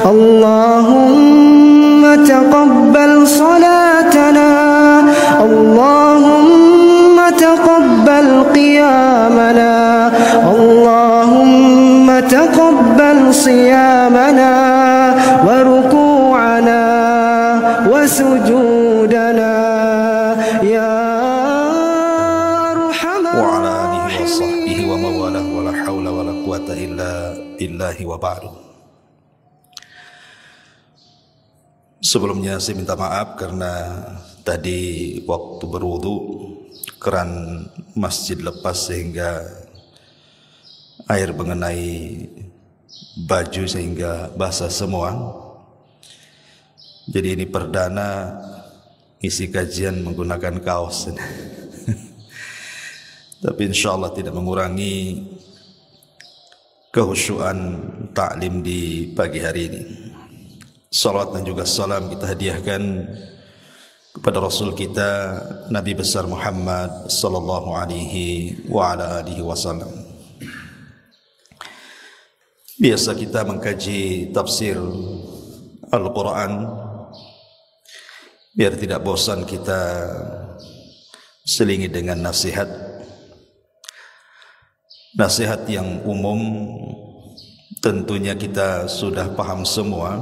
اللهم تقبل صلاتنا اللهم تقبل قيامنا اللهم تقبل صيامنا وركوعنا وسجودنا يا أرحم وعلى آله وصحبه ومن والاه ولا حول ولا قوة إلا بالله وبعد. Sebelumnya saya minta maaf karena tadi waktu berwudu keran masjid lepas sehingga air mengenai baju sehingga basah semua. Jadi ini perdana isi kajian menggunakan kaos. Tapi insyaAllah tidak mengurangi kehusyuan taklim di pagi hari ini. Salawat dan juga salam kita hadiahkan kepada Rasul kita Nabi besar Muhammad sallallahu alaihi wa ala alihi wasallam. Biasa kita mengkaji tafsir Al-Quran, biar tidak bosan kita selingi dengan nasihat yang umum. Tentunya kita sudah paham semua.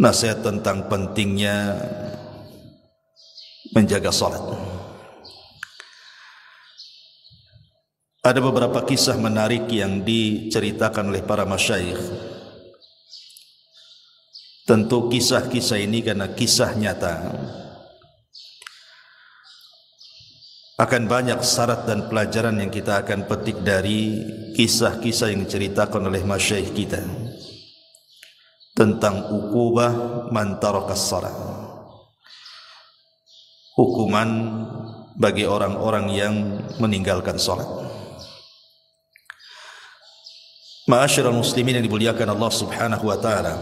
Nasihat tentang pentingnya menjaga salat. Ada beberapa kisah menarik yang diceritakan oleh para masyayikh. Tentu kisah-kisah ini karena kisah nyata. Akan banyak syarat dan pelajaran yang kita akan petik dari kisah-kisah yang diceritakan oleh masyayikh kita tentang uqubah man tarakas shalah, hukuman bagi orang-orang yang meninggalkan salat. Ma'asyiral muslimin yang dimuliakan Allah Subhanahu wa taala,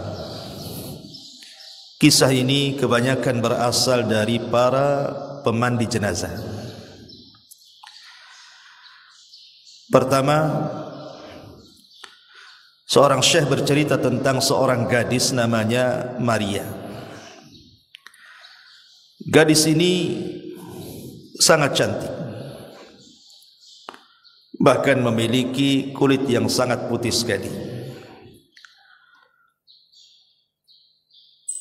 kisah ini kebanyakan berasal dari para pemandi jenazah. Pertama, seorang syekh bercerita tentang seorang gadis namanya Maria. Gadis ini sangat cantik, bahkan memiliki kulit yang sangat putih sekali.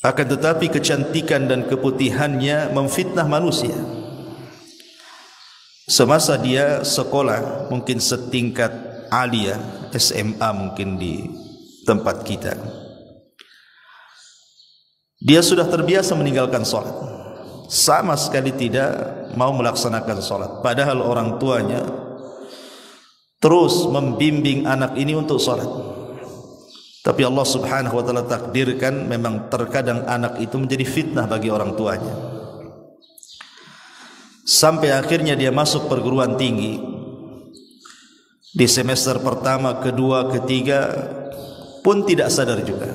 Akan tetapi kecantikan dan keputihannya memfitnah manusia. Semasa dia sekolah, mungkin setingkat aliyah, SMA mungkin di tempat kita, dia sudah terbiasa meninggalkan sholat, sama sekali tidak mau melaksanakan sholat. Padahal orang tuanya terus membimbing anak ini untuk sholat. Tapi Allah Subhanahu wa ta'ala takdirkan memang terkadang anak itu menjadi fitnah bagi orang tuanya. Sampai akhirnya dia masuk perguruan tinggi. Di semester pertama, kedua, ketiga pun tidak sadar juga.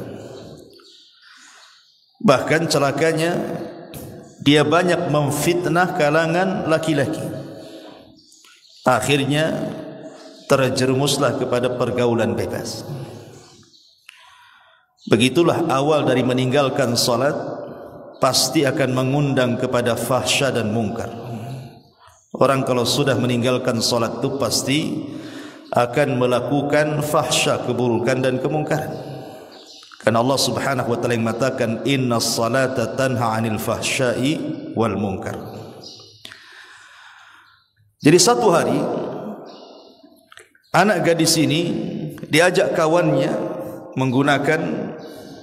Bahkan celakanya dia banyak memfitnah kalangan laki-laki. Akhirnya terjerumuslah kepada pergaulan bebas. Begitulah awal dari meninggalkan salat, pasti akan mengundang kepada fahsya dan mungkar. Orang kalau sudah meninggalkan salat itu pasti akan melakukan fahsya, keburukan dan kemungkaran. Karena Allah Subhanahu wa taala yang mengatakan innas salata tanha 'anil fahsya'i wal munkar. Jadi satu hari anak gadis ini diajak kawannya menggunakan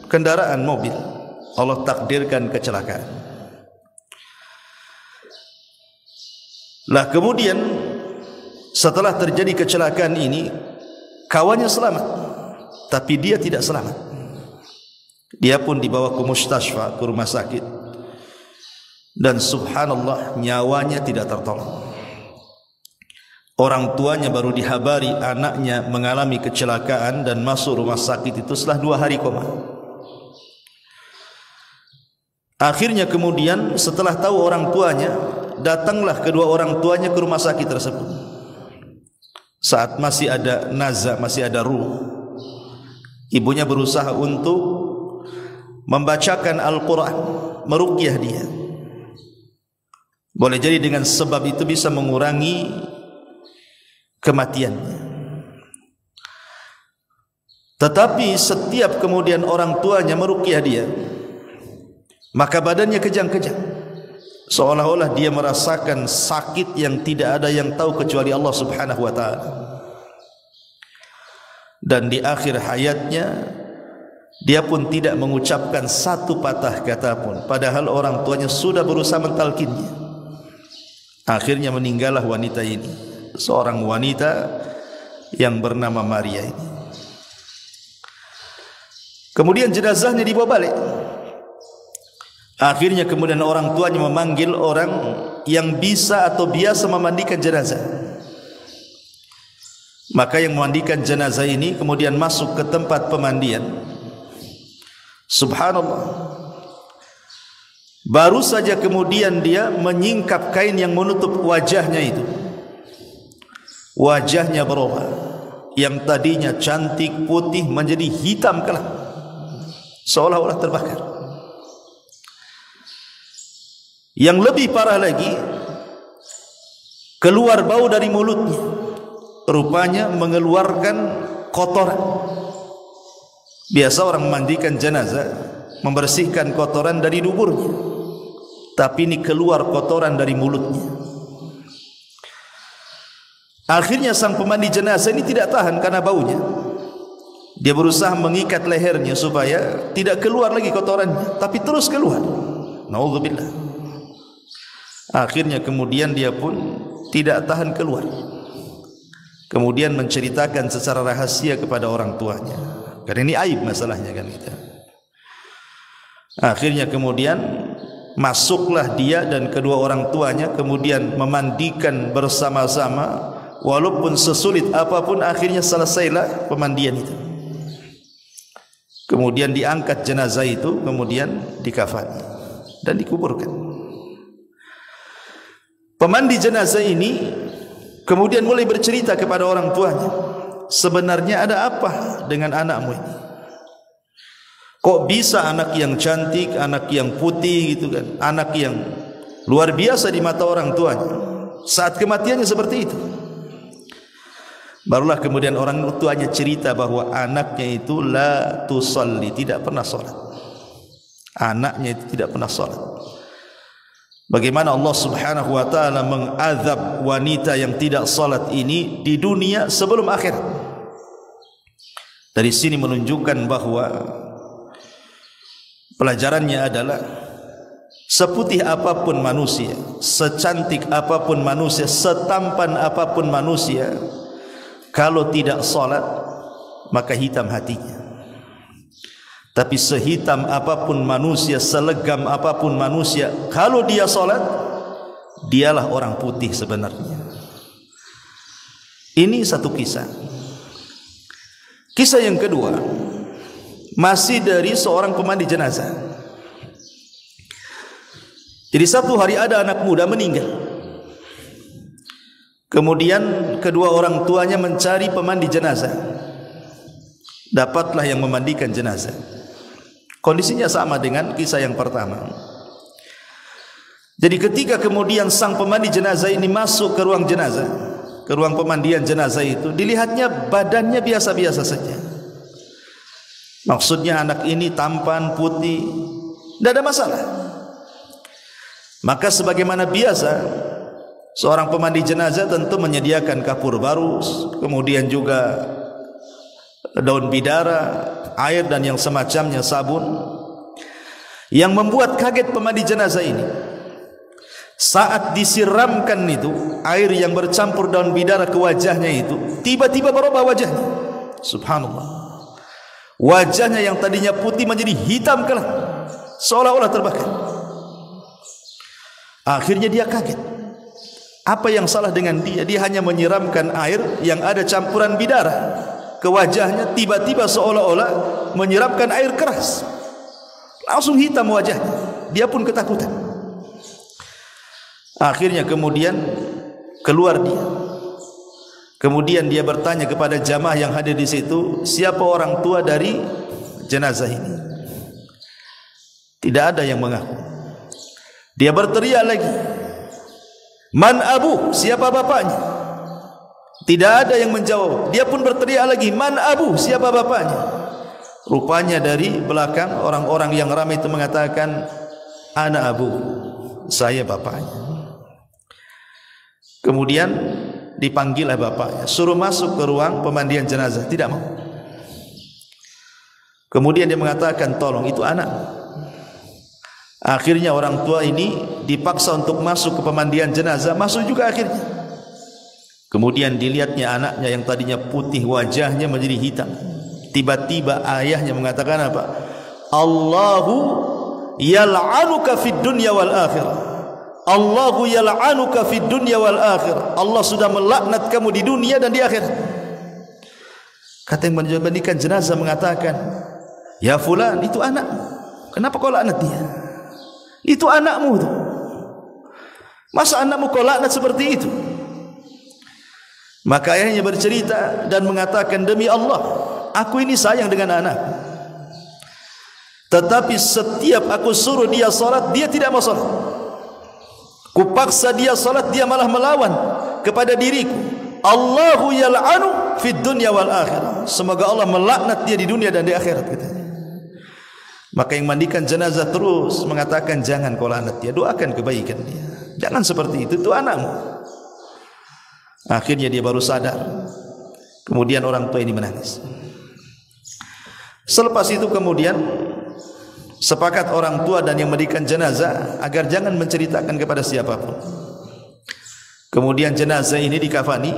kendaraan mobil. Allah takdirkan kecelakaan. Lah kemudian setelah terjadi kecelakaan ini, kawannya selamat, tapi dia tidak selamat. Dia pun dibawa ke mustasfa, ke rumah sakit, dan subhanallah nyawanya tidak tertolong. Orang tuanya baru dihabari anaknya mengalami kecelakaan dan masuk rumah sakit itu setelah 2 hari koma. Akhirnya kemudian setelah tahu orang tuanya, datanglah kedua orang tuanya ke rumah sakit tersebut. Saat masih ada nazah, masih ada ruh, Ibunya berusaha untuk membacakan Al-Quran, meruqyah dia. Boleh jadi dengan sebab itu bisa mengurangi kematiannya. Tetapi setiap kemudian orang tuanya meruqyah dia, maka badannya kejang-kejang, seolah-olah dia merasakan sakit yang tidak ada yang tahu kecuali Allah Subhanahu wa ta'ala. Dan di akhir hayatnya dia pun tidak mengucapkan satu patah kata pun, padahal orang tuanya sudah berusaha mentalkinnya. Akhirnya meninggallah wanita ini, seorang wanita yang bernama Maria ini. Kemudian jenazahnya dibawa balik. Akhirnya kemudian orang tuanya memanggil orang yang bisa atau biasa memandikan jenazah. Maka yang memandikan jenazah ini kemudian masuk ke tempat pemandian. Subhanallah, baru saja kemudian dia menyingkap kain yang menutup wajahnya itu. Wajahnya berubah, yang tadinya cantik putih menjadi hitam kelam, seolah-olah terbakar. Yang lebih parah lagi, keluar bau dari mulutnya, rupanya mengeluarkan kotoran. Biasa orang memandikan jenazah membersihkan kotoran dari duburnya, tapi ini keluar kotoran dari mulutnya. Akhirnya sang pemandi jenazah ini tidak tahan karena baunya. Dia berusaha mengikat lehernya supaya tidak keluar lagi kotorannya, tapi terus keluar. Naudzubillah. Akhirnya kemudian dia pun tidak tahan keluar. Kemudian menceritakan secara rahasia kepada orang tuanya. Karena ini aib masalahnya kan kita. Akhirnya kemudian masuklah dia dan kedua orang tuanya, kemudian memandikan bersama-sama. Walaupun sesulit apapun, akhirnya selesailah pemandian itu. Kemudian diangkat jenazah itu, kemudian dikafani dan dikuburkan. Pemandi jenazah ini kemudian mulai bercerita kepada orang tuanya, sebenarnya ada apa dengan anakmu ini? Kok bisa anak yang cantik, anak yang putih gitu kan, anak yang luar biasa di mata orang tuanya, saat kematiannya seperti itu? Barulah kemudian orang tuanya cerita bahwa anaknya itu la tusalli, tidak pernah salat. Anaknya itu tidak pernah salat. Bagaimana Allah Subhanahu wa taala mengazab wanita yang tidak salat ini di dunia sebelum akhirat. Dari sini menunjukkan bahwa pelajarannya adalah seputih apapun manusia, secantik apapun manusia, setampan apapun manusia, kalau tidak salat maka hitam hatinya. Tapi sehitam apapun manusia, selegam apapun manusia, kalau dia salat, dialah orang putih sebenarnya. Ini satu kisah. Kisah yang kedua masih dari seorang pemandi jenazah. Jadi satu hari ada anak muda meninggal. Kemudian kedua orang tuanya mencari pemandi jenazah. Dapatlah yang memandikan jenazah. Kondisinya sama dengan kisah yang pertama. Jadi ketika kemudian sang pemandi jenazah ini masuk ke ruang jenazah, ke ruang pemandian jenazah itu, dilihatnya badannya biasa-biasa saja. Maksudnya anak ini tampan, putih, tidak ada masalah. Maka sebagaimana biasa, seorang pemandi jenazah tentu menyediakan kapur baru, kemudian juga daun bidara, air dan yang semacamnya, sabun. Yang membuat kaget pemandi jenazah ini, saat disiramkan itu air yang bercampur daun bidara ke wajahnya itu, tiba-tiba berubah wajahnya. Subhanallah. Wajahnya yang tadinya putih menjadi hitam kelam, seolah-olah terbakar. Akhirnya dia kaget. Apa yang salah dengan dia? Dia hanya menyiramkan air yang ada campuran bidara ke wajahnya, tiba-tiba seolah-olah menyiramkan air keras, langsung hitam wajahnya. Dia pun ketakutan. Akhirnya kemudian keluar dia. Kemudian dia bertanya kepada jamaah yang hadir di situ, siapa orang tua dari jenazah ini? Tidak ada yang mengaku. Dia berteriak lagi, man abu, siapa bapaknya? Tidak ada yang menjawab. Dia pun berteriak lagi, man abu, siapa bapaknya? Rupanya dari belakang orang-orang yang ramai itu mengatakan, ana abu, saya bapaknya. Kemudian dipanggillah bapaknya, suruh masuk ke ruang pemandian jenazah. Tidak mau. Kemudian dia mengatakan, tolong, itu anak. Akhirnya orang tua ini dipaksa untuk masuk ke pemandian jenazah. Masuk juga akhirnya. Kemudian dilihatnya anaknya yang tadinya putih, wajahnya menjadi hitam. Tiba-tiba ayahnya mengatakan apa? Allahu yal'anuka fid dunya wal akhirah. Allahu yal'anuka fid dunya wal akhirah. Allah sudah melaknat kamu di dunia dan di akhirat. Kata yang memandikan jenazah mengatakan, ya fulan, itu anakmu. Kenapa kau laknat dia? Itu anakmu itu. Masa anakmu kau laknat seperti itu? Maka ayahnya bercerita dan mengatakan, demi Allah, aku ini sayang dengan anak. Tetapi setiap aku suruh dia salat, dia tidak mau salat. Kupaksa dia salat, dia malah melawan kepada diriku. Allahu yal'anu fid dunya wal akhirah. Semoga Allah melaknat dia di dunia dan di akhirat, katanya. Maka yang mandikan jenazah terus mengatakan, jangan kau laknat dia, doakan kebaikan dia. Jangan seperti itu anakmu. Akhirnya dia baru sadar. Kemudian orang tua ini menangis. Selepas itu kemudian sepakat orang tua dan yang mandikan jenazah agar jangan menceritakan kepada siapapun. Kemudian jenazah ini dikafani,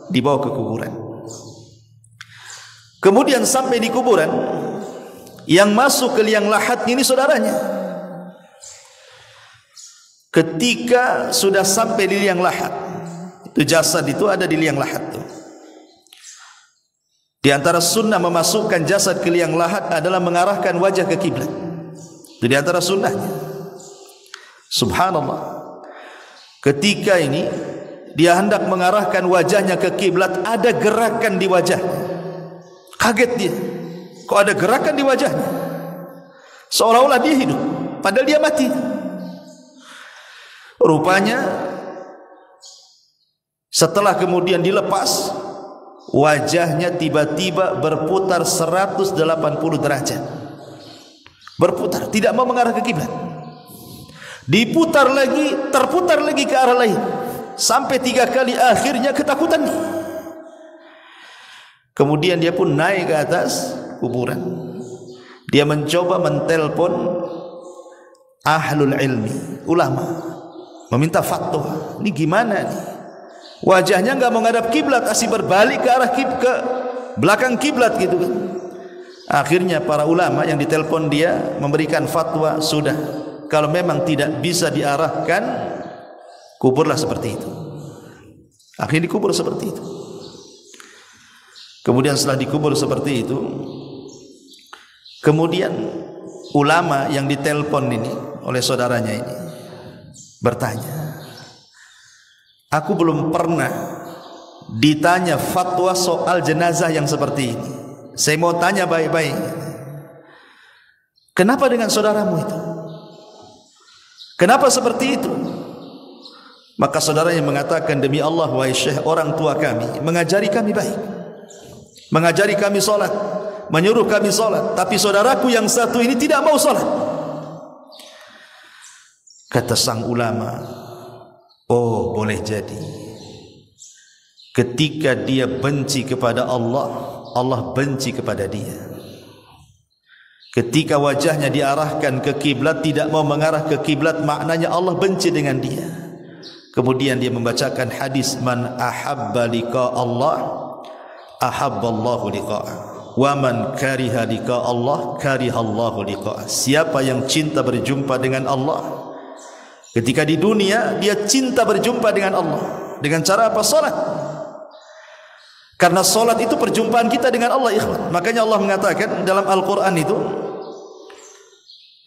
dibawa ke kuburan. Kemudian sampai di kuburan, yang masuk ke liang lahat ini saudaranya. Ketika sudah sampai di liang lahat, itu jasad itu ada di liang lahat tuh. Di antara sunnah memasukkan jasad ke liang lahat adalah mengarahkan wajah ke kiblat. Itu di antara sunnahnya. Subhanallah. Ketika ini dia hendak mengarahkan wajahnya ke kiblat, ada gerakan di wajahnya. Kaget dia. Kok ada gerakan di wajahnya? Seolah-olah dia hidup, padahal dia mati. Rupanya setelah kemudian dilepas, wajahnya tiba-tiba berputar 180 derajat. Berputar, tidak mau mengarah ke kiblat. Diputar lagi, terputar lagi ke arah lain. Sampai 3 kali, akhirnya ketakutan. Kemudian dia pun naik ke atas kuburan. Dia mencoba mentelpon ahlul ilmi, ulama, meminta fatwa. Ini gimana nih? Wajahnya enggak menghadap kiblat, asih berbalik ke arah ke belakang kiblat gitu kan. Akhirnya para ulama yang ditelepon dia memberikan fatwa, sudah, kalau memang tidak bisa diarahkan, kuburlah seperti itu. Akhirnya dikubur seperti itu. Kemudian setelah dikubur seperti itu, kemudian ulama yang ditelepon ini oleh saudaranya ini bertanya, aku belum pernah ditanya fatwa soal jenazah yang seperti ini. Saya mau tanya baik-baik, kenapa dengan saudaramu itu? Kenapa seperti itu? Maka saudaranya mengatakan, demi Allah wahai Syekh, orang tua kami mengajari kami baik, mengajari kami salat, menyuruh kami salat, tapi saudaraku yang satu ini tidak mau salat. Kata sang ulama, oh boleh jadi ketika dia benci kepada Allah, Allah benci kepada dia. Ketika wajahnya diarahkan ke kiblat, tidak mau mengarah ke kiblat, maknanya Allah benci dengan dia. Kemudian dia membacakan hadis, man ahabba liqa Allah ahabballahu liqa'ah, wa man kariha liqa Allah karihallahu liqa'ah. Siapa yang cinta berjumpa dengan Allah, ketika di dunia dia cinta berjumpa dengan Allah. Dengan cara apa? Salat. Karena salat itu perjumpaan kita dengan Allah, ikhwan. Makanya Allah mengatakan dalam Al-Quran itu,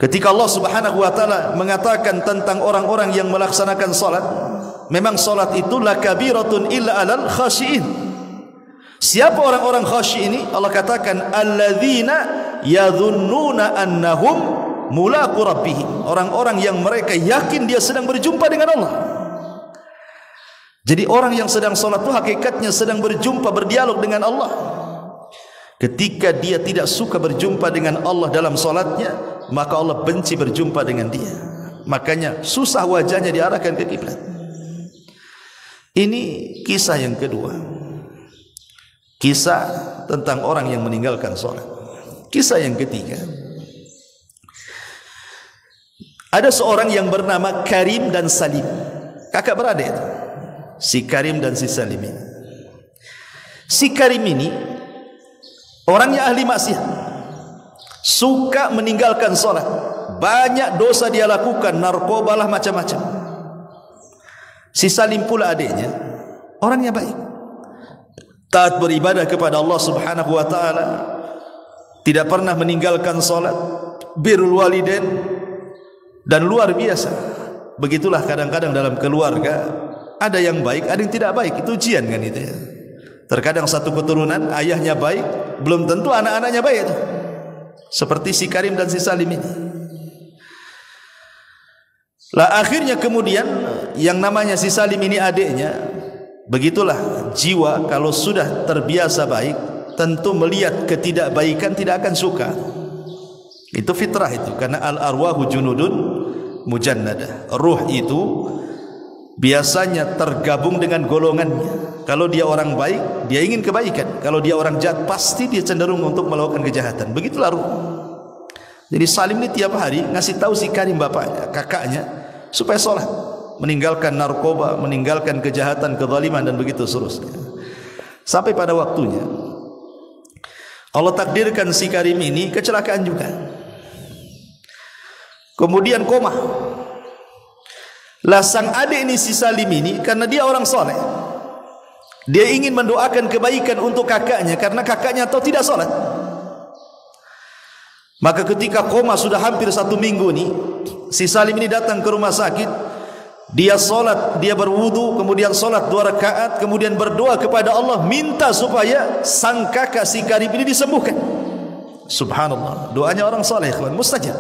ketika Allah subhanahu wa ta'ala mengatakan tentang orang-orang yang melaksanakan salat, memang salat itu lakabiratun illa alal khashiin. Siapa orang-orang khasyi ini? Allah katakan alladzina yadhunnuna annahum mulaqu rabbihim. Orang-orang yang mereka yakin dia sedang berjumpa dengan Allah. Jadi orang yang sedang salat itu hakikatnya sedang berjumpa, berdialog dengan Allah. Ketika dia tidak suka berjumpa dengan Allah dalam salatnya, maka Allah benci berjumpa dengan dia. Makanya susah wajahnya diarahkan ke kiblat. Ini kisah yang kedua. Kisah tentang orang yang meninggalkan salat. Kisah yang ketiga. Ada seorang yang bernama Karim dan Salim. Kakak beradik itu. Si Karim dan si Salim ini. Si Karim ini orangnya ahli maksiat, suka meninggalkan salat, banyak dosa dia lakukan, narkoba lah macam-macam. Si Salim pula adiknya, orangnya baik, taat beribadah kepada Allah Subhanahu wa taala, tidak pernah meninggalkan salat, birrul walidain, dan luar biasa. Begitulah kadang-kadang dalam keluarga, ada yang baik, ada yang tidak baik. Itu ujian kan itu ya. Terkadang satu keturunan ayahnya baik, belum tentu anak-anaknya baik itu. Seperti si Karim dan si Salim ini. Lah akhirnya kemudian yang namanya si Salim ini adiknya, begitulah jiwa kalau sudah terbiasa baik, tentu melihat ketidakbaikan tidak akan suka. Itu fitrah itu, karena al-arwahu junudun mujannadah. Ruh itu biasanya tergabung dengan golongannya. Kalau dia orang baik, dia ingin kebaikan. Kalau dia orang jahat, pasti dia cenderung untuk melakukan kejahatan. Begitulah ruh. Jadi Salim ini tiap hari ngasih tahu si Karim bapaknya, kakaknya, supaya sholat, meninggalkan narkoba, meninggalkan kejahatan, kezaliman, dan begitu seterusnya. Sampai pada waktunya Allah takdirkan si Karim ini kecelakaan juga. Kemudian koma. Lah sang adik ini si Salim ini, karena dia orang soleh, dia ingin mendoakan kebaikan untuk kakaknya, karena kakaknya tahu tidak solat. Maka ketika koma sudah hampir 1 minggu nih, si Salim ini datang ke rumah sakit. Dia solat, dia berwudu, kemudian solat 2 rakaat, kemudian berdoa kepada Allah, minta supaya sang kakak si Karim ini disembuhkan. Subhanallah, doanya orang soleh, mustajab.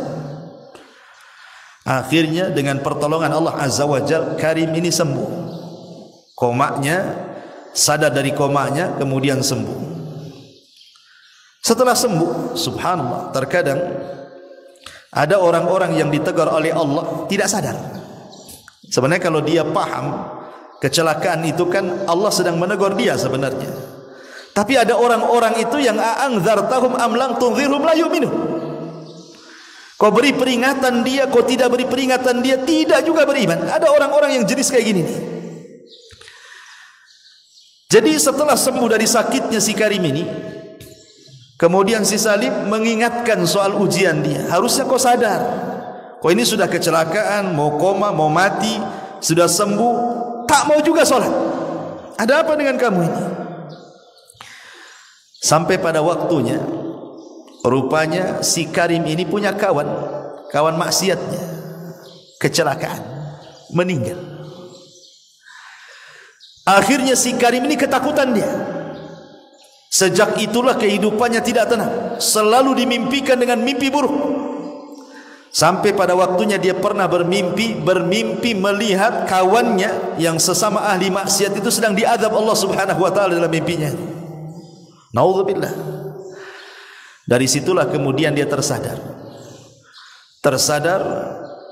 Akhirnya dengan pertolongan Allah Azza wa Jalla, Karim ini sembuh. Komanya, sadar dari komanya, kemudian sembuh. Setelah sembuh, subhanallah, terkadang ada orang-orang yang ditegur oleh Allah tidak sadar. Sebenarnya kalau dia paham kecelakaan itu kan Allah sedang menegur dia sebenarnya. Tapi ada orang-orang itu yang a'anzartahum am lam tunzirhum la yu'minun. Kau beri peringatan dia, kau tidak beri peringatan dia, tidak juga beriman. Ada orang-orang yang jenis kayak gini nih. Jadi setelah sembuh dari sakitnya si Karim ini, kemudian si Salim mengingatkan soal ujian dia. Harusnya kau sadar, kau ini sudah kecelakaan, mau koma, mau mati, sudah sembuh, tak mau juga sholat. Ada apa dengan kamu ini? Sampai pada waktunya, rupanya si Karim ini punya kawan maksiatnya, kecelakaan, meninggal. Akhirnya si Karim ini ketakutan dia. Sejak itulah kehidupannya tidak tenang, selalu dimimpikan dengan mimpi buruk. Sampai pada waktunya dia pernah bermimpi melihat kawannya yang sesama ahli maksiat itu sedang diazab Allah Subhanahu wa taala dalam mimpinya. Naudzubillah. Dari situlah kemudian dia tersadar.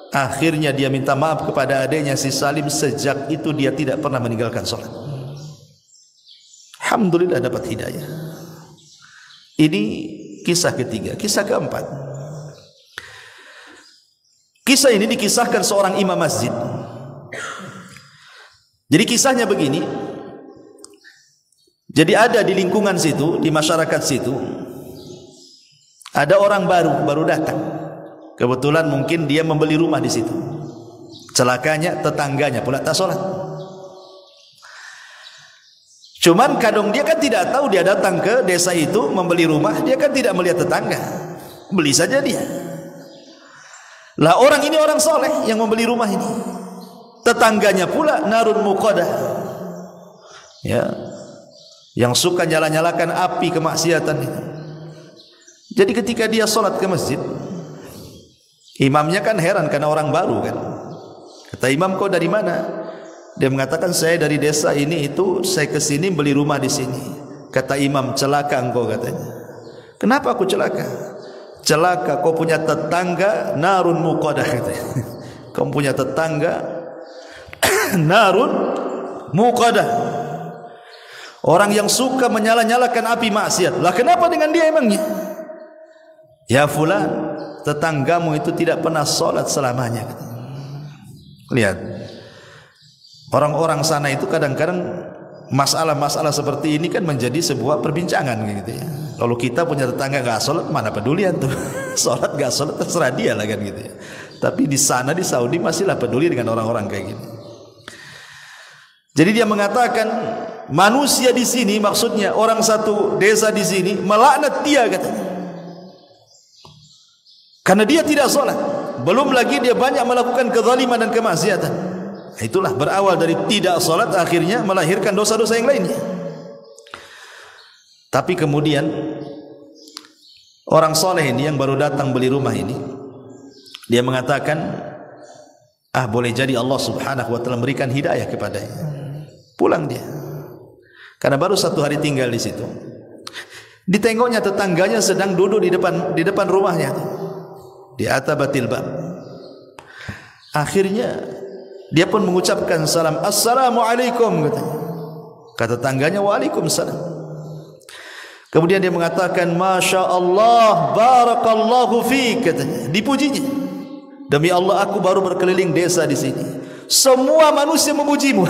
Akhirnya dia minta maaf kepada adiknya si Salim. Sejak itu dia tidak pernah meninggalkan sholat. Alhamdulillah dapat hidayah. Ini kisah ketiga. Kisah keempat, kisah ini dikisahkan seorang imam masjid. Jadi kisahnya begini. Jadi ada di lingkungan situ, di masyarakat situ, ada orang baru datang. Kebetulan mungkin dia membeli rumah di situ. Celakanya tetangganya pula tak sholat. Cuman kadang dia kan tidak tahu, dia datang ke desa itu membeli rumah, dia kan tidak melihat tetangga, beli saja dia. Lah orang ini orang soleh yang membeli rumah ini, tetangganya pula narun muqadah, ya, yang suka nyala-nyalakan api kemaksiatan itu. Jadi ketika dia sholat ke masjid, imamnya kan heran karena orang baru kan. Kata imam, kau dari mana? Dia mengatakan, saya dari desa ini itu, saya ke sini beli rumah di sini. Kata imam, celaka engkau katanya. Kenapa aku celaka? Celaka, kau punya tetangga narun muqadah katanya. Kau punya tetangga narun muqadah, orang yang suka menyala-nyalakan api maksiat. Lah kenapa dengan dia emangnya? Ya fulan, tetanggamu itu tidak pernah sholat selamanya. Lihat, orang-orang sana itu kadang-kadang masalah-masalah seperti ini kan menjadi sebuah perbincangan gitu ya. Lalu kita punya tetangga gak sholat, mana pedulian tuh. Sholat gak sholat terserah dia lah kan gitu ya. Tapi di sana di Saudi masihlah peduli dengan orang-orang kayak gini. Jadi dia mengatakan, manusia di sini, maksudnya orang satu desa di sini, melaknat dia katanya, karena dia tidak sholat. Belum lagi dia banyak melakukan kezaliman dan kemaksiatan. Itulah berawal dari tidak sholat, akhirnya melahirkan dosa-dosa yang lainnya. Tapi kemudian orang soleh ini yang baru datang beli rumah ini, dia mengatakan, boleh jadi Allah subhanahu wa ta'ala memberikan hidayah kepadanya. Pulang dia, karena baru 1 hari tinggal di situ. Ditengoknya tetangganya sedang duduk di depan rumahnya, di atabatil bab. Akhirnya dia pun mengucapkan salam, assalamualaikum katanya. Kata tetangganya, waalaikumsalam. Kemudian dia mengatakan, masya Allah, barakallahu fiik katanya. Dipujinya, demi Allah aku baru berkeliling desa di sini, semua manusia memujimu.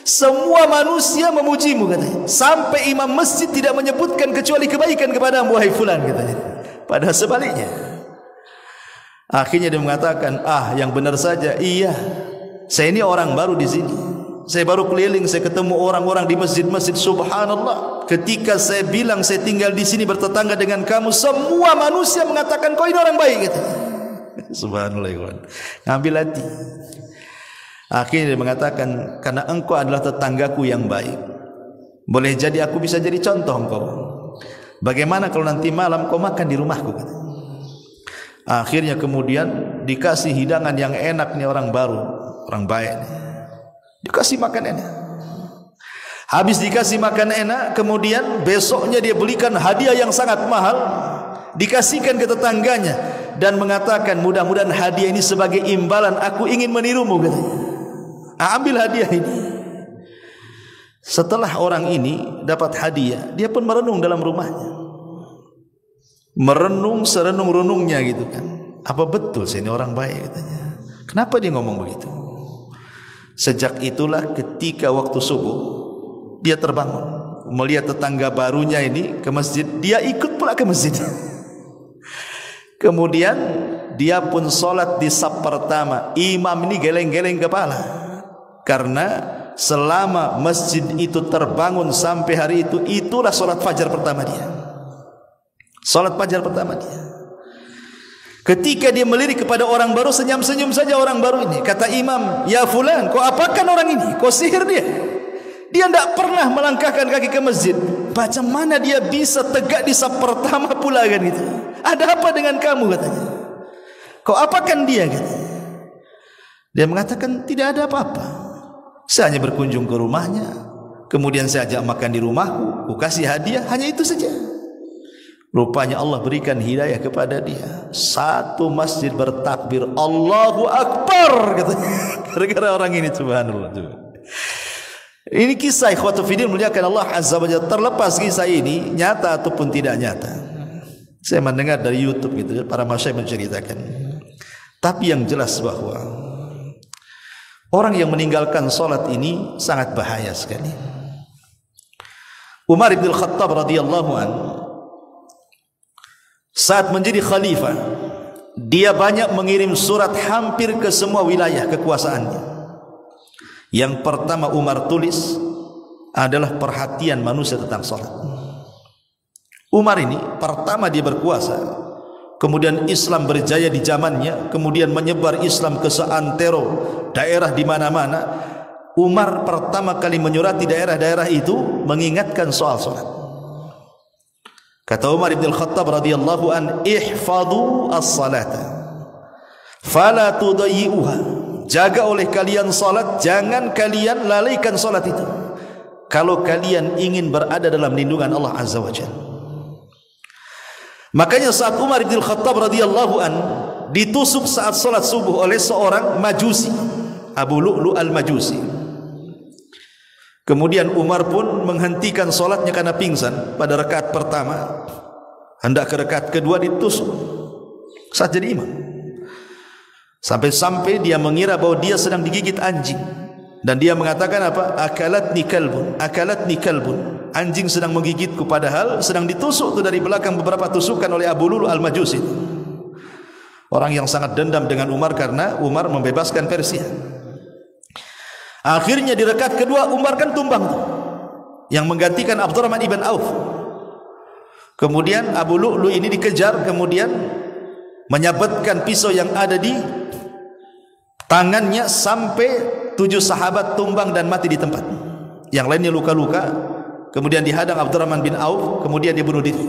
Semua manusia memujimu katanya. Sampai imam masjid tidak menyebutkan kecuali kebaikan kepadamu wahai fulan katanya. Padahal sebaliknya. Akhirnya dia mengatakan, yang benar saja, iya, saya ini orang baru di sini. Saya baru keliling, saya ketemu orang-orang di masjid-masjid. Subhanallah, ketika saya bilang saya tinggal di sini bertetangga dengan kamu, semua manusia mengatakan kau ini orang baik katanya. Subhanallah, ngambil hati. Akhirnya dia mengatakan, karena engkau adalah tetanggaku yang baik, boleh jadi aku bisa jadi contoh engkau. Bagaimana kalau nanti malam kau makan di rumahku? Akhirnya kemudian dikasih hidangan yang enak nih orang baru, orang baik, dikasih makan enak. Habis dikasih makan enak, kemudian besoknya dia belikan hadiah yang sangat mahal, dikasihkan ke tetangganya, dan mengatakan, mudah-mudahan hadiah ini sebagai imbalan, aku ingin menirumu katanya. Ambil hadiah ini. Setelah orang ini dapat hadiah, dia pun merenung dalam rumahnya, merenung serenung-renungnya gitu kan. Apa betul saya ini orang baik katanya? Kenapa dia ngomong begitu? Sejak itulah ketika waktu subuh dia terbangun, melihat tetangga barunya ini ke masjid, dia ikut pula ke masjid. Kemudian dia pun sholat di saf pertama. Imam ini geleng-geleng kepala, karena selama masjid itu terbangun sampai hari itu, itulah sholat fajar pertama dia. Sholat fajar pertama dia. Ketika dia melirik kepada orang baru, senyum-senyum saja orang baru ini. Kata imam, ya fulan, kau apakan orang ini? Kau sihir dia? Dia tidak pernah melangkahkan kaki ke masjid. Macam mana dia bisa tegak di saf pertama pula kan gitu? Ada apa dengan kamu katanya? Kau apakan dia katanya? Dia mengatakan, tidak ada apa-apa. Saya hanya berkunjung ke rumahnya, kemudian saya ajak makan di rumahku, ku kasih hadiah, hanya itu saja. Rupanya Allah berikan hidayah kepada dia. Satu masjid bertakbir, Allahu Akbar katanya. Gara-gara orang ini, subhanallah. Ini kisah ikhwatu fiddin muliakan Allah Azza wa Jalla. Terlepas kisah ini nyata ataupun tidak nyata, saya mendengar dari YouTube gitu, para masyayikh menceritakan. Tapi yang jelas bahwa orang yang meninggalkan solat ini sangat bahaya sekali. Umar bin Khattab radhiyallahu anhu saat menjadi khalifah, dia banyak mengirim surat hampir ke semua wilayah kekuasaannya. Yang pertama Umar tulis adalah perhatian manusia tentang solat. Umar ini pertama dia berkuasa, kemudian Islam berjaya di zamannya, kemudian menyebar Islam ke seantero daerah di mana-mana. Umar pertama kali menyurati daerah-daerah itu mengingatkan soal salat. Kata Umar bin Al-Khattab radhiyallahu an, ihfadhu as-salata fala tudayyi'uha. Jaga oleh kalian salat, jangan kalian lalaikan salat itu. Kalau kalian ingin berada dalam lindungan Allah Azza wa Jalla. Makanya saat Umar bin Al-Khattab radhiyallahu an ditusuk saat salat subuh oleh seorang Majusi, Abu Lu'lu' al-Majusi. Kemudian Umar pun menghentikan solatnya karena pingsan pada rakaat pertama. Hendak ke rakaat kedua ditusuk saat jadi imam. Sampai-sampai dia mengira bahwa dia sedang digigit anjing. Dan dia mengatakan apa? Akalatni kalbun, akalatni kalbun. Anjing sedang menggigitku, padahal sedang ditusuk itu dari belakang beberapa tusukan oleh Abu Lu'lu' al-Majusi. Orang yang sangat dendam dengan Umar karena Umar membebaskan Persia. Akhirnya di rakaat kedua Umar kan tumbang tuh, yang menggantikan Abdurrahman ibn Auf. Kemudian Abu Lu'lu' ini dikejar, kemudian menyabetkan pisau yang ada di tangannya sampai 7 sahabat tumbang dan mati di tempat. Yang lainnya luka-luka. Kemudian dihadang Abdurrahman bin Auf, kemudian dia bunuh diri.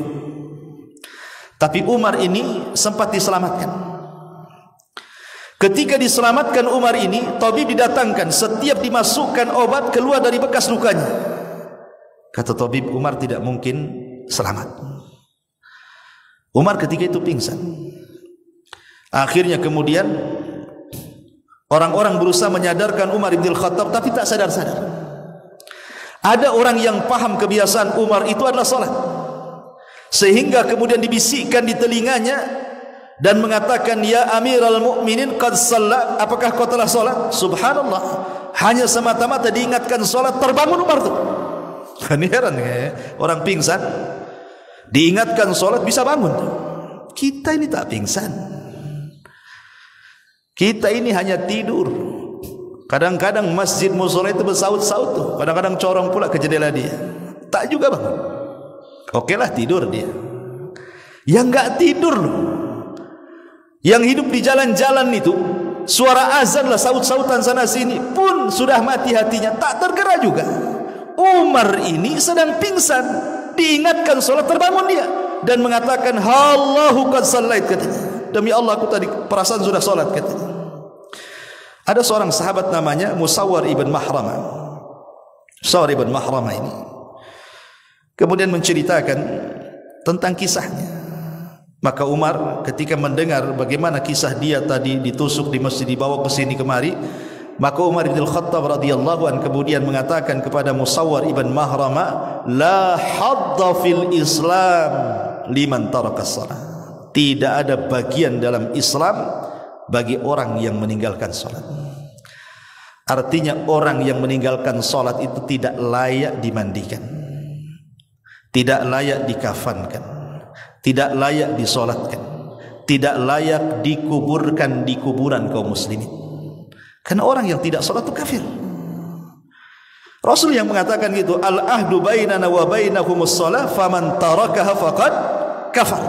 Tapi Umar ini sempat diselamatkan. Ketika diselamatkan Umar ini, tabib didatangkan, setiap dimasukkan obat keluar dari bekas lukanya. Kata tabib, Umar tidak mungkin selamat. Umar ketika itu pingsan. Akhirnya kemudian orang-orang berusaha menyadarkan Umar bin Al-Khattab, tapi tak sadar-sadar. Ada orang yang paham kebiasaan Umar itu adalah salat, sehingga kemudian dibisikkan di telinganya dan mengatakan, ya Amirul Mukminin qad shalla, apakah kau telah salat? Subhanallah, hanya semata-mata diingatkan salat, terbangun Umar tu. Kan heran ya, orang pingsan diingatkan salat bisa bangun. Kita ini tak pingsan, kita ini hanya tidur. Kadang-kadang masjid musola itu bersaut-saut tuh, kadang-kadang corong pula ke jendela dia, tak juga bangun. Okelah tidur dia. Yang enggak tidur loh, yang hidup di jalan-jalan itu, suara azan lah, saut-sautan sana sini, pun sudah mati hatinya, tak tergerak juga. Umar ini sedang pingsan, diingatkan solat, terbangun dia dan mengatakan, Allahu qad shallait, katanya. Demi Allah aku tadi perasaan sudah solat, katanya. Ada seorang sahabat namanya Musawwar ibn Mahrama. Musawwar ibn Mahrama ini kemudian menceritakan tentang kisahnya. Maka Umar ketika mendengar bagaimana kisah dia tadi ditusuk di masjid, dibawa ke sini kemari, maka Umar bin Al-Khattab radhiyallahu an kemudian mengatakan kepada Musawwar ibn Mahrama, la hadda fil Islam liman taraka shalah. Tidak ada bagian dalam Islam bagi orang yang meninggalkan salat. Artinya orang yang meninggalkan salat itu tidak layak dimandikan, tidak layak dikafankan, tidak layak disolatkan, tidak layak dikuburkan di kuburan kaum muslimin. Karena orang yang tidak solat itu kafir. Rasul yang mengatakan gitu, al-ahdu bainana wa bainahumus shalah faman tarakaha faqad kafar.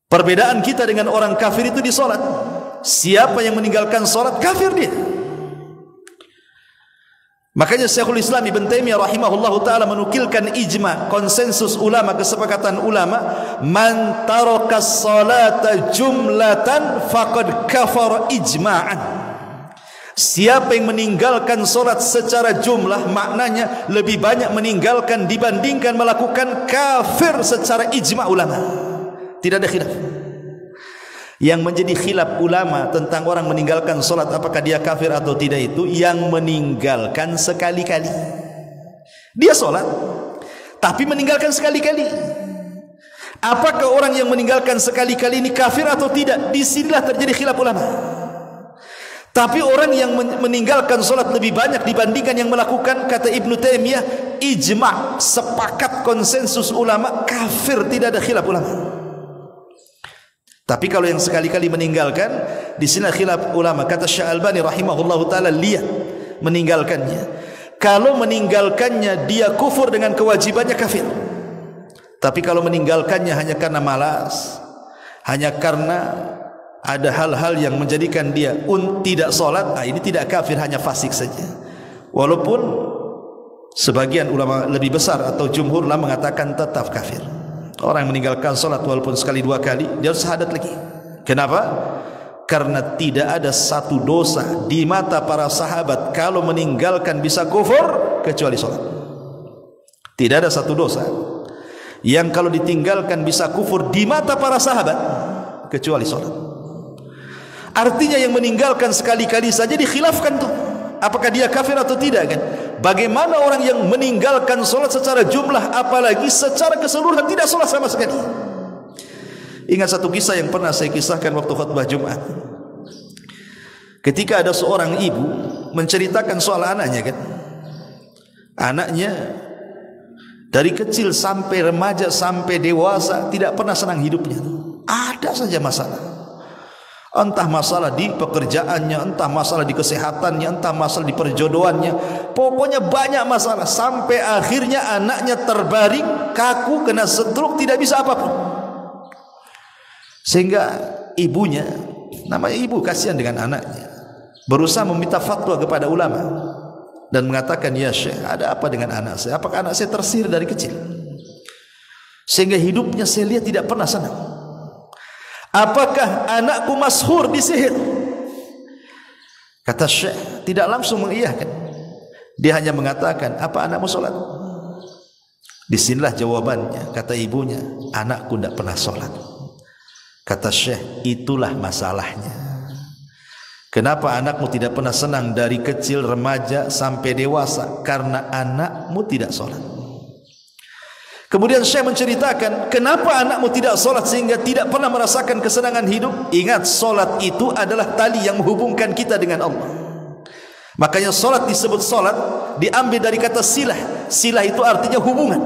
Perbedaan kita dengan orang kafir itu di solat. Siapa yang meninggalkan solat, kafir dia. Makanya Syekhul Islam Ibn Taimiyah rahimahullahu ta'ala menukilkan ijma, konsensus ulama, kesepakatan ulama, man tarakas salata jumlatan faqad kafar ijma'an. Siapa yang meninggalkan solat secara jumlah, maknanya lebih banyak meninggalkan dibandingkan melakukan, kafir secara ijma' ulama. Tidak ada khilaf. Yang menjadi khilaf ulama tentang orang meninggalkan solat apakah dia kafir atau tidak itu yang meninggalkan sekali-kali. Dia solat tapi meninggalkan sekali-kali. Apakah orang yang meninggalkan sekali-kali ini kafir atau tidak? Disinilah terjadi khilaf ulama. Tapi orang yang meninggalkan solat lebih banyak dibandingkan yang melakukan, kata Ibnu Taimiyah, ijma', sepakat konsensus ulama, kafir, tidak ada khilaf ulama. Tapi kalau yang sekali-kali meninggalkan, di sini khilaf ulama. Kata Syekh Albani rahimahullahu taala, lihat meninggalkannya. Kalau meninggalkannya dia kufur dengan kewajibannya, kafir. Tapi kalau meninggalkannya hanya karena malas, hanya karena ada hal-hal yang menjadikan dia tidak solat, ini tidak kafir, hanya fasik saja. Walaupun sebagian ulama lebih besar atau jumhurlah mengatakan tetap kafir. Orang yang meninggalkan solat walaupun sekali dua kali, dia harus syahadat lagi. Kenapa? Karena tidak ada satu dosa di mata para sahabat kalau meninggalkan bisa kufur kecuali solat. Tidak ada satu dosa yang kalau ditinggalkan bisa kufur di mata para sahabat kecuali solat. Artinya yang meninggalkan sekali-kali saja dikhilafkan tuh, apakah dia kafir atau tidak kan? Bagaimana orang yang meninggalkan solat secara jumlah, apalagi secara keseluruhan tidak solat sama sekali? Ingat satu kisah yang pernah saya kisahkan waktu khutbah Jumat. Ketika ada seorang ibu menceritakan soal anaknya kan, anaknya dari kecil sampai remaja sampai dewasa tidak pernah senang hidupnya, ada saja masalah. Entah masalah di pekerjaannya, entah masalah di kesehatannya, entah masalah di perjodohannya, pokoknya banyak masalah. Sampai akhirnya anaknya terbaring kaku, kena stroke, tidak bisa apapun. Sehingga ibunya, namanya ibu kasihan dengan anaknya, berusaha meminta fatwa kepada ulama dan mengatakan, ya Syekh, ada apa dengan anak saya? Apakah anak saya tersihir dari kecil sehingga hidupnya saya lihat tidak pernah senang? Apakah anakku mashur disihir? Kata Syekh tidak langsung mengiyakan, dia hanya mengatakan, apa anakmu solat? Disinilah jawabannya. Kata ibunya, anakku tidak pernah solat. Kata Syekh, itulah masalahnya. Kenapa anakmu tidak pernah senang dari kecil, remaja sampai dewasa? Karena anakmu tidak solat. Kemudian Syekh menceritakan, kenapa anakmu tidak solat sehingga tidak pernah merasakan kesenangan hidup? Ingat, solat itu adalah tali yang menghubungkan kita dengan Allah. Makanya solat disebut solat, diambil dari kata silah. Silah itu artinya hubungan,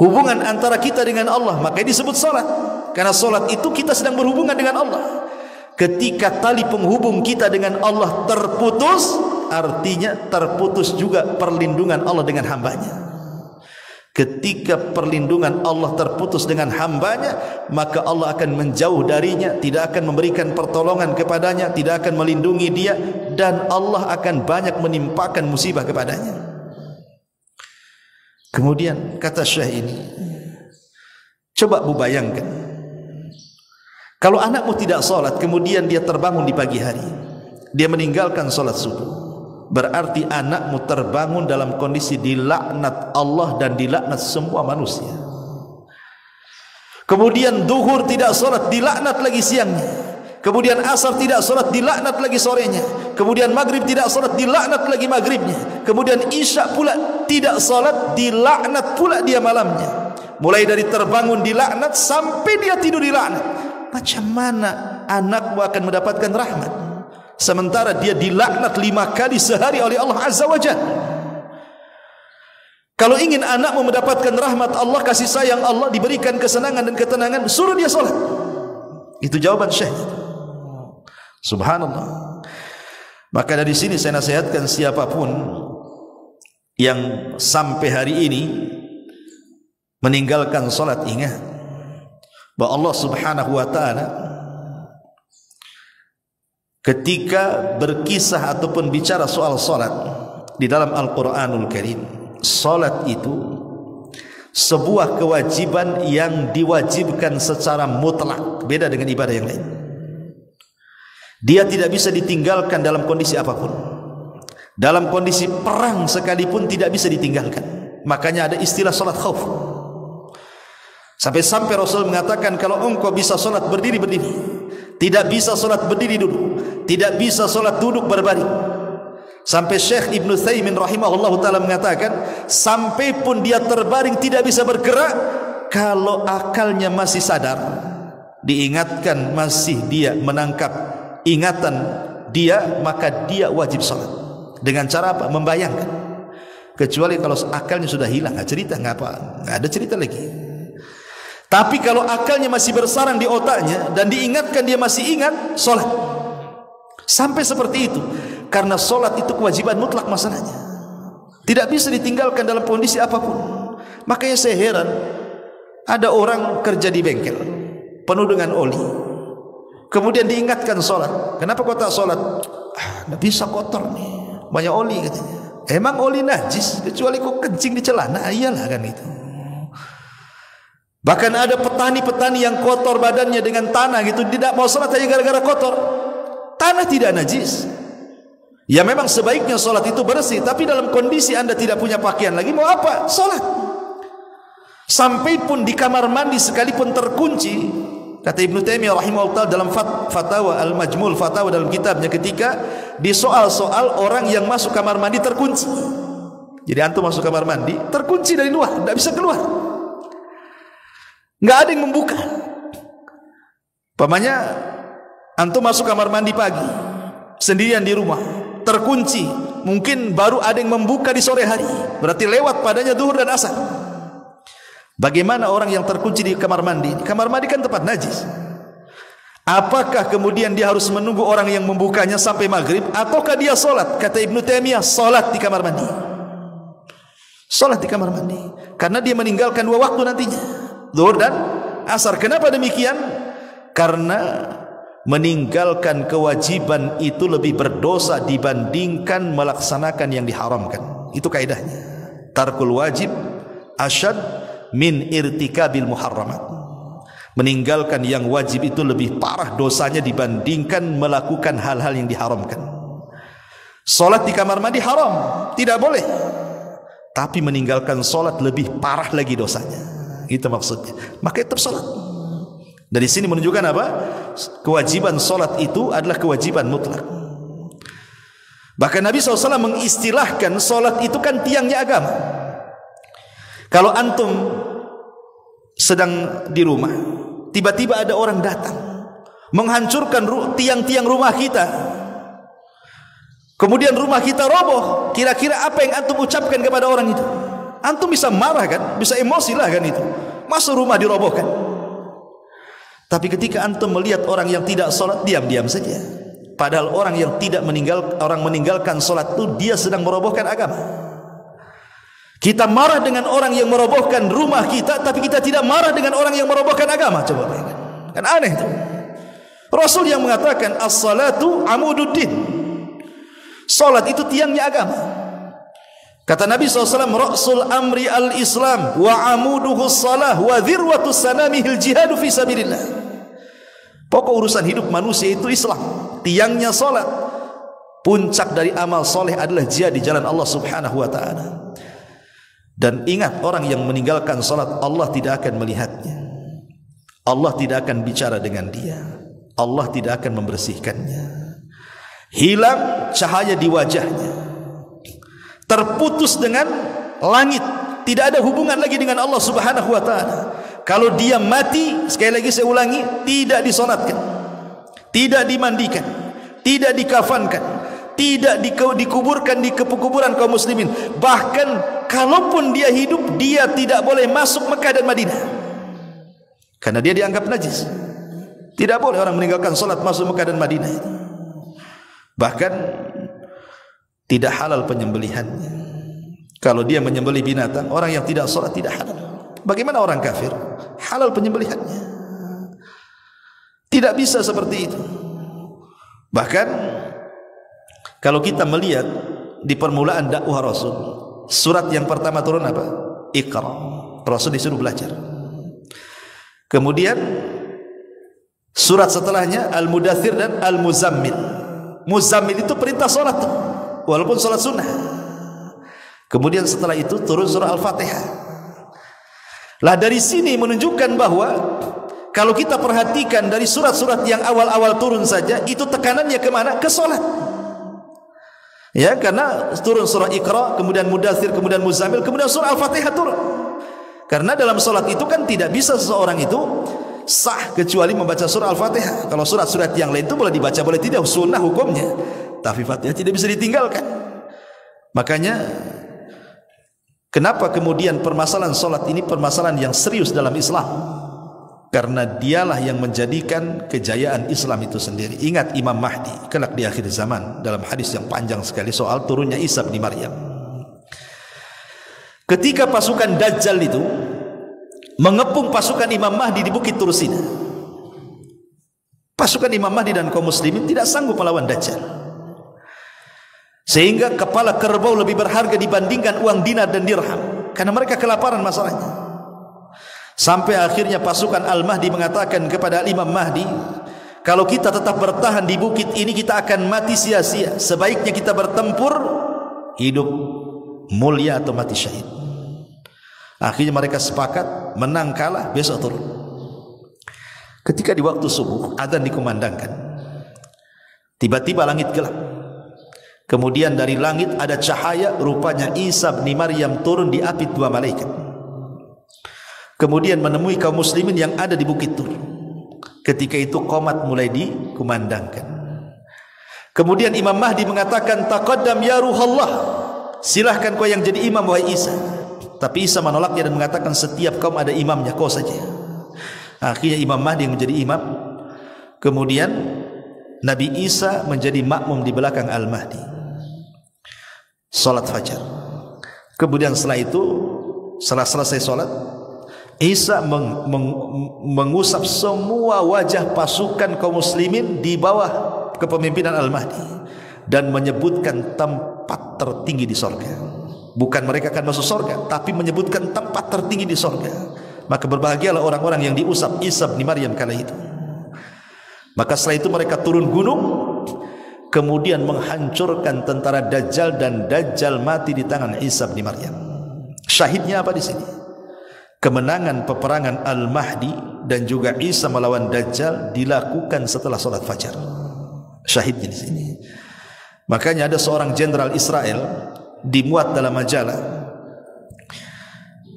hubungan antara kita dengan Allah. Makanya disebut solat, karena solat itu kita sedang berhubungan dengan Allah. Ketika tali penghubung kita dengan Allah terputus, artinya terputus juga perlindungan Allah dengan hambanya. Ketika perlindungan Allah terputus dengan hambanya, maka Allah akan menjauh darinya, tidak akan memberikan pertolongan kepadanya, tidak akan melindungi dia, dan Allah akan banyak menimpakan musibah kepadanya. Kemudian kata Syekh ini, coba bu bayangkan, kalau anakmu tidak solat, kemudian dia terbangun di pagi hari, dia meninggalkan solat subuh, berarti anakmu terbangun dalam kondisi dilaknat Allah dan dilaknat semua manusia. Kemudian duhur tidak solat, dilaknat lagi siangnya. Kemudian asar tidak solat, dilaknat lagi sorenya. Kemudian maghrib tidak solat, dilaknat lagi maghribnya. Kemudian isya pula tidak solat, dilaknat pula dia malamnya. Mulai dari terbangun dilaknat sampai dia tidur dilaknat. Macam mana anakmu akan mendapatkan rahmat sementara dia dilaknat 5 kali sehari oleh Allah Azza wa Jalla? Kalau ingin anakmu mendapatkan rahmat Allah, kasih sayang Allah, diberikan kesenangan dan ketenangan, suruh dia solat. Itu jawaban Syekh. Subhanallah. Maka dari sini saya nasihatkan siapapun yang sampai hari ini meninggalkan solat, ingat bahwa Allah Subhanahu wa ta'ala ketika berkisah ataupun bicara soal solat di dalam Al-Quranul Karim, solat itu sebuah kewajiban yang diwajibkan secara mutlak, beda dengan ibadah yang lain. Dia tidak bisa ditinggalkan dalam kondisi apapun. Dalam kondisi perang sekalipun tidak bisa ditinggalkan. Makanya ada istilah solat khauf. Sampai-sampai Rasul mengatakan, kalau engkau bisa solat berdiri, berdiri. Tidak bisa solat berdiri, duduk. Tidak bisa solat duduk berbaring. Sampai Syekh Ibn Utsaimin rahimahullah ta'ala mengatakan, sampai pun dia terbaring tidak bisa bergerak, kalau akalnya masih sadar, diingatkan masih dia menangkap ingatan dia, maka dia wajib salat. Dengan cara apa? Membayangkan. Kecuali kalau akalnya sudah hilang, nggak cerita, nggak apa, nggak ada cerita lagi. Tapi kalau akalnya masih bersarang di otaknya dan diingatkan dia masih ingat, salat. Sampai seperti itu, karena salat itu kewajiban mutlak masalahnya, tidak bisa ditinggalkan dalam kondisi apapun. Makanya saya heran, ada orang kerja di bengkel penuh dengan oli, Kemudian diingatkan solat. Kenapa kau tak solat? Nggak bisa, kotor nih, banyak oli katanya. Emang oli najis kecuali kau kencing di celana? Iyalah kan itu. Bahkan ada petani-petani yang kotor badannya dengan tanah gitu, tidak mau sholat hanya gara-gara kotor. Tanah tidak najis. Ya memang sebaiknya sholat itu bersih, tapi dalam kondisi anda tidak punya pakaian lagi, mau apa? Sholat. Sampai pun di kamar mandi sekalipun terkunci, kata Ibnu Taimiyah rahimahullah dalam Fatawa Al-Majmul, Fatawa dalam kitabnya, ketika di soal-soal orang yang masuk kamar mandi terkunci. Jadi antum masuk kamar mandi terkunci dari luar, tidak bisa keluar, nggak ada yang membuka. Pamannya antum masuk kamar mandi pagi sendirian di rumah, terkunci, mungkin baru ada yang membuka di sore hari, berarti lewat padanya zuhur dan asar. Bagaimana orang yang terkunci di kamar mandi? Kamar mandi kan tempat najis. Apakah kemudian dia harus menunggu orang yang membukanya sampai maghrib, ataukah dia solat? Kata Ibnu Taimiyah, solat di kamar mandi. Solat di kamar mandi, karena dia meninggalkan 2 waktu nantinya, zuhur dan asar. Kenapa demikian? Karena meninggalkan kewajiban itu lebih berdosa dibandingkan melaksanakan yang diharamkan. Itu kaidahnya. Tarkul wajib asyad min irtikabil muharramat. Meninggalkan yang wajib itu lebih parah dosanya dibandingkan melakukan hal-hal yang diharamkan. Solat di kamar mandi haram, tidak boleh. Tapi meninggalkan solat lebih parah lagi dosanya. Itu maksudnya. Maka tetap solat. Dari sini menunjukkan apa? Kewajiban solat itu adalah kewajiban mutlak. Bahkan Nabi SAW mengistilahkan solat itu kan tiangnya agama. Kalau antum sedang di rumah, tiba-tiba ada orang datang menghancurkan tiang-tiang rumah kita, kemudian rumah kita roboh, kira-kira apa yang antum ucapkan kepada orang itu? Antum bisa marah kan, bisa emosi lah kan itu. Masa rumah dirobohkan? Tapi ketika antum melihat orang yang tidak sholat, diam-diam saja. Padahal orang yang tidak meninggalkan sholat itu dia sedang merobohkan agama. Kita marah dengan orang yang merobohkan rumah kita, tapi kita tidak marah dengan orang yang merobohkan agama. Coba bayangkan, kan aneh itu. Rasul yang mengatakan as-salatu amududdin, salat itu tiangnya agama. Kata Nabi SAW, ra'sul amri al-islam wa amuduhu salah wa dhirwatu sanamihil jihadu fi sabilillah. Pokok urusan hidup manusia itu Islam, tiangnya salat. Puncak dari amal soleh adalah jihad di jalan Allah Subhanahu wa ta'ala. Dan ingat, orang yang meninggalkan salat, Allah tidak akan melihatnya, Allah tidak akan bicara dengan dia, Allah tidak akan membersihkannya. Hilang cahaya di wajahnya, terputus dengan langit, tidak ada hubungan lagi dengan Allah Subhanahu wa ta'ala. Kalau dia mati, sekali lagi saya ulangi, tidak disolatkan, tidak dimandikan, tidak dikafankan, tidak dikuburkan di kuburan kaum muslimin. Bahkan kalaupun dia hidup, dia tidak boleh masuk Mekah dan Madinah, karena dia dianggap najis. Tidak boleh orang meninggalkan salat masuk Mekah dan Madinah. Bahkan tidak halal penyembelihannya. Kalau dia menyembelih binatang, orang yang tidak salat tidak halal. Bagaimana orang kafir? Halal penyembelihannya. Tidak bisa seperti itu. Bahkan kalau kita melihat di permulaan dakwah Rasul, surat yang pertama turun apa? Iqra. Rasul disuruh belajar. Kemudian surat setelahnya Al-Mudaththir dan Al-Muzammil. Muzammil itu perintah salat, walaupun salat sunnah. Kemudian setelah itu turun surah Al-Fatihah. Lah dari sini menunjukkan bahwa kalau kita perhatikan dari surat-surat yang awal-awal turun saja, itu tekanannya kemana? Ke salat. Ya, karena turun surah Iqra, kemudian Mudaththir, kemudian Muzammil, kemudian surah Al-Fatihah turun. Karena dalam salat itu kan tidak bisa seseorang itu sah kecuali membaca surah Al-Fatihah. Kalau surat-surat yang lain itu boleh dibaca, boleh tidak, sunnah hukumnya. Tapi Fatihah tidak bisa ditinggalkan. Makanya kenapa kemudian permasalahan salat ini permasalahan yang serius dalam Islam? Karena dialah yang menjadikan kejayaan Islam itu sendiri. Ingat Imam Mahdi kelak di akhir zaman, dalam hadis yang panjang sekali soal turunnya Isa bin Maryam. Ketika pasukan Dajjal itu mengepung pasukan Imam Mahdi di Bukit Tursina, Pasukan Imam Mahdi dan kaum muslimin tidak sanggup melawan Dajjal, sehingga kepala kerbau lebih berharga dibandingkan uang dinar dan dirham, karena mereka kelaparan masalahnya. Sampai akhirnya pasukan Al-Mahdi mengatakan kepada Imam Mahdi, kalau kita tetap bertahan di bukit ini kita akan mati sia-sia, sebaiknya kita bertempur hidup mulia atau mati syahid. Akhirnya mereka sepakat, menang kalah besok turun. Ketika di waktu subuh azan dikumandangkan, tiba-tiba langit gelap. Kemudian dari langit ada cahaya, rupanya Isa bin Maryam turun diapit 2 malaikat. Kemudian menemui kaum muslimin yang ada di bukit Tur. Ketika itu qomat mulai dikumandangkan. Kemudian Imam Mahdi mengatakan, taqaddam ya ruhallah, silahkan kau yang jadi imam wahai Isa. Tapi Isa menolaknya dan mengatakan, setiap kaum ada imamnya, kau saja. Akhirnya Imam Mahdi yang menjadi imam. Kemudian Nabi Isa menjadi makmum di belakang Al-Mahdi. Salat fajar. Kemudian setelah itu, setelah selesai salat, Isa mengusap semua wajah pasukan kaum muslimin di bawah kepemimpinan Al-Mahdi dan menyebutkan tempat tertinggi di sorga. Bukan mereka akan masuk sorga, tapi menyebutkan tempat tertinggi di sorga. Maka berbahagialah orang-orang yang diusap Isa bin Maryam kala itu. Maka setelah itu mereka turun gunung, kemudian menghancurkan tentara Dajjal, dan Dajjal mati di tangan Isa bin Maryam. Syahidnya apa di sini? Kemenangan peperangan Al-Mahdi dan juga Isa melawan Dajjal dilakukan setelah salat fajar. Syahidnya di sini. Makanya ada seorang jenderal Israel dimuat dalam majalah.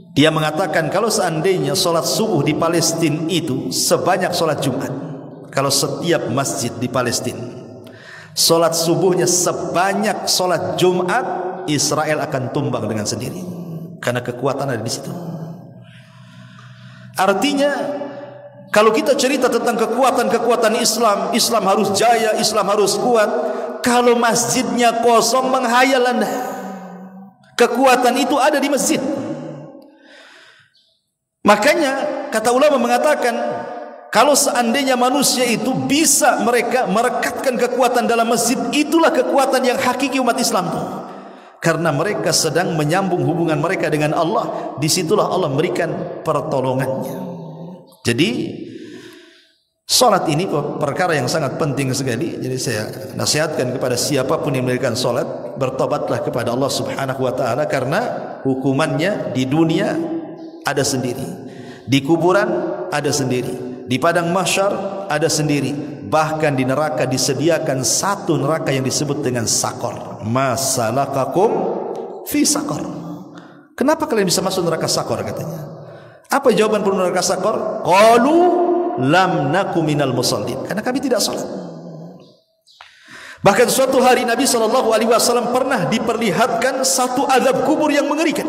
Dia mengatakan kalau seandainya salat subuh di Palestina itu sebanyak salat Jumat, kalau setiap masjid di Palestina salat subuhnya sebanyak salat Jumat, Israel akan tumbang dengan sendiri, karena kekuatan ada di situ. Artinya kalau kita cerita tentang kekuatan Islam, Islam harus jaya, Islam harus kuat. Kalau masjidnya kosong, menghayal Anda. Kekuatan itu ada di masjid. Makanya kata ulama mengatakan, kalau seandainya manusia itu bisa mereka merekatkan kekuatan dalam masjid, itulah kekuatan yang hakiki umat Islam itu. Karena mereka sedang menyambung hubungan mereka dengan Allah, disitulah Allah memberikan pertolongannya. Jadi salat ini perkara yang sangat penting sekali. Jadi saya nasihatkan kepada siapapun yang mendirikan salat, bertobatlah kepada Allah Subhanahu wa taala, karena hukumannya di dunia ada sendiri, di kuburan ada sendiri, di padang mahsyar ada sendiri, bahkan di neraka disediakan satu neraka yang disebut dengan sakor. Masalakakum fi sakor. Kenapa kalian bisa masuk neraka sakor katanya? Apa jawaban penduduk neraka sakor? Qalu lam naku minal musallin, karena kami tidak salat. Bahkan suatu hari Nabi SAW pernah diperlihatkan satu azab kubur yang mengerikan.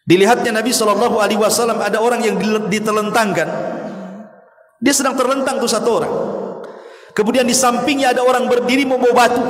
Dilihatnya Nabi SAW ada orang yang ditelentangkan. Dia sedang terlentang tuh satu orang. Kemudian di sampingnya ada orang berdiri membawa batu.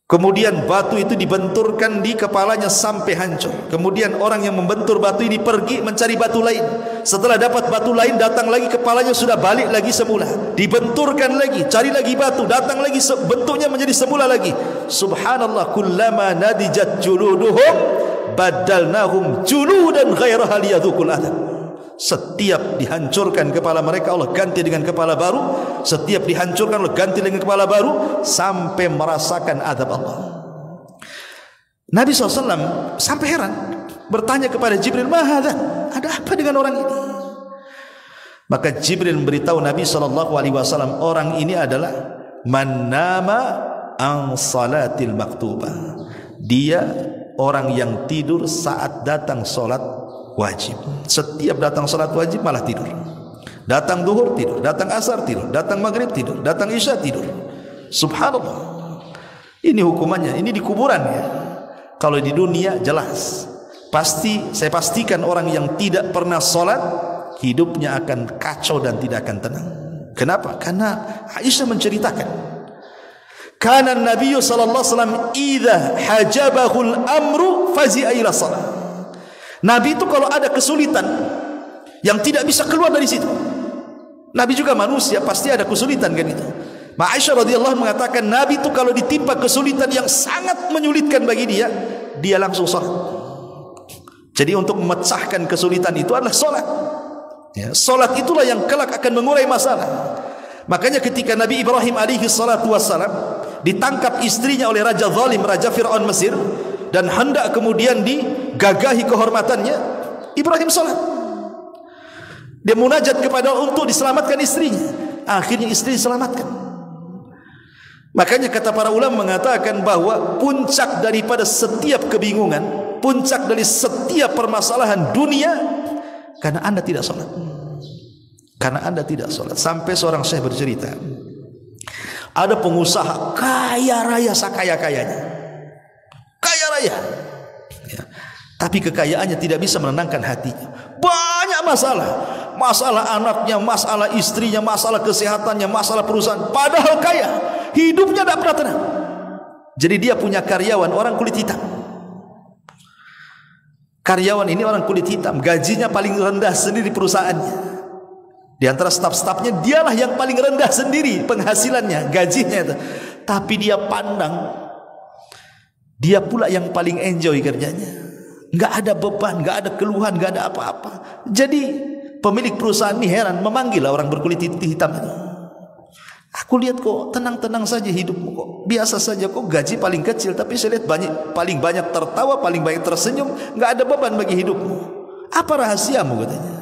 Kemudian batu itu dibenturkan di kepalanya sampai hancur. Kemudian orang yang membentur batu ini pergi mencari batu lain. Setelah dapat batu lain, datang lagi, kepalanya sudah balik lagi semula. Dibenturkan lagi, cari lagi batu, datang lagi, bentuknya menjadi semula lagi. Subhanallah, kullama nadijat juluduhum badalnahum juludan ghairaha liyadzuqul adab. Setiap dihancurkan kepala mereka, Allah ganti dengan kepala baru. Setiap dihancurkan, Allah ganti dengan kepala baru, sampai merasakan azab Allah. Nabi SAW sampai heran, bertanya kepada Jibril, "Mahadha?" Ada apa dengan orang ini? Maka Jibril memberitahu Nabi SAW, orang ini adalah man nama an salatil maktubah. Dia orang yang tidur saat datang salat wajib. Setiap datang salat wajib malah tidur. Datang duhur tidur, datang asar tidur, datang maghrib tidur, datang isya tidur. Subhanallah. Ini hukumannya, ini di kuburan ya. Kalau di dunia jelas. Pasti, saya pastikan orang yang tidak pernah salat hidupnya akan kacau dan tidak akan tenang. Kenapa? Karena Aisyah menceritakan, kana Nabi sallallahu alaihi wasallam idza hajabahul amru fazi'a ila salat. Nabi itu kalau ada kesulitan yang tidak bisa keluar dari situ, Nabi juga manusia, pasti ada kesulitan kan itu. Aisyah radhiyallahu mengatakan Nabi itu kalau ditimpa kesulitan yang sangat menyulitkan bagi dia, dia langsung salat. Jadi untuk memecahkan kesulitan itu adalah salat. Ya, salat itulah yang kelak akan mengurai masalah. Makanya ketika Nabi Ibrahim alaihi salatu wassalam ditangkap istrinya oleh Raja Zalim, Raja Fir'aun Mesir, dan hendak kemudian digagahi kehormatannya, Ibrahim salat. Dia munajat kepada Allah untuk diselamatkan istrinya. Akhirnya istri diselamatkan. Makanya kata para ulama mengatakan bahwa puncak daripada setiap kebingungan, puncak dari setiap permasalahan dunia, karena anda tidak salat. Karena anda tidak salat. Sampai seorang syekh bercerita, ada pengusaha kaya raya sakaya-kayanya, kaya raya, ya, tapi kekayaannya tidak bisa menenangkan hatinya. Banyak masalah, masalah anaknya, masalah istrinya, masalah kesehatannya, masalah perusahaan. Padahal kaya, hidupnya tidak pernah tenang. Jadi dia punya karyawan orang kulit hitam. Karyawan ini orang kulit hitam, gajinya paling rendah sendiri di perusahaannya. Di antara staf-stafnya dialah yang paling rendah sendiri penghasilannya, gajinya itu. Tapi dia pandang, dia pula yang paling enjoy kerjanya. Enggak ada beban, enggak ada keluhan, enggak ada apa-apa. Jadi pemilik perusahaan ini heran, memanggil orang berkulit hitam itu. Aku lihat kok tenang-tenang saja hidupmu, kok biasa saja, kok gaji paling kecil, tapi saya lihat paling banyak tertawa, paling banyak tersenyum, enggak ada beban bagi hidupmu. Apa rahasiamu katanya?